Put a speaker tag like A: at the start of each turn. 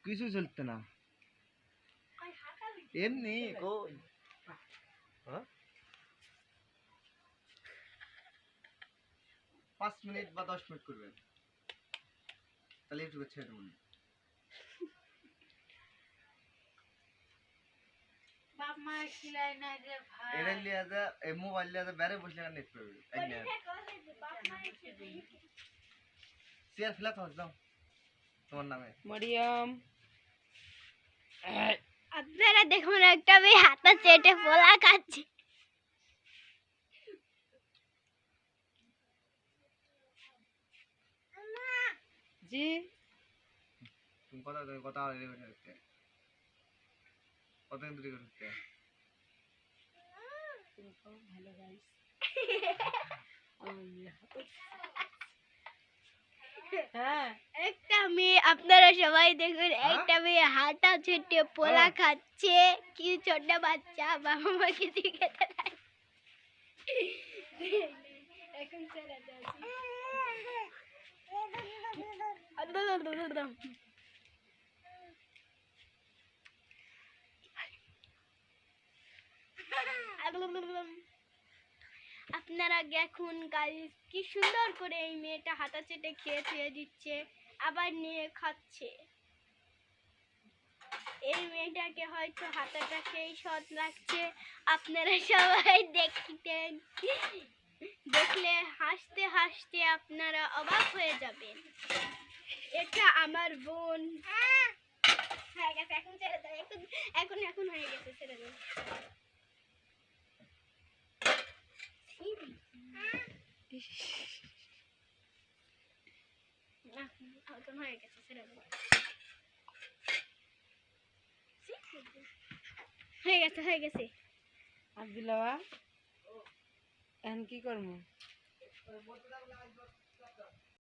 A: কিছু চলতে না এমনি কই 5 মিনিট বা 10 মিনিট করবেন তাহলে একটু ছেড়ে দেবেন
B: বাপ মা খিলাই না রে ভাই
A: এটা লিয়া যা এই মোবাইল লিয়া যা বাইরে বসে নেট পাবে
B: বাপ মা খিলাই
A: শেয়ার ফিলা তো দাও তোমার নামে
C: মরিয়ম
D: আপনারা দেখুন একটা মেয়ে হাতে চেটে পোলা খাচ্ছে
C: জি
A: তুমি কথা করতে কত দূরে করতে
C: ভালো গাইস হ্যাঁ
D: একটা মেয়ে আপনারা সবাই দেখুন একটা মেয়ে হাতা চেটে পোলা খাচ্ছে কি ছোট বাচ্চা বাবা মাকে শিখাতে এখন ছেড়ে দাও আপনারা দেখুন গাইস কি সুন্দর করে এই মেয়েটা হাতা চেটে খেয়ে খেয়ে দিচ্ছে আবার নিয়ে খাচ্ছে এই মেয়েটাকে হয়তো হাতাটা খেয়ে সৎ লাগছে আপনারা সবাই দেখতেন দেখলে হাসতে হাসতে আপনারা অবাক হয়ে যাবেন এটা আমার বোন হয়ে গেছে এখন ছেড়ে দাও এখন হয়ে গেছে ছেড়ে দাও এখন হয়ে গেছে ছেড়ে দাও হয়ে গেছে
C: আব্দুল্লাহ এখন কি করবো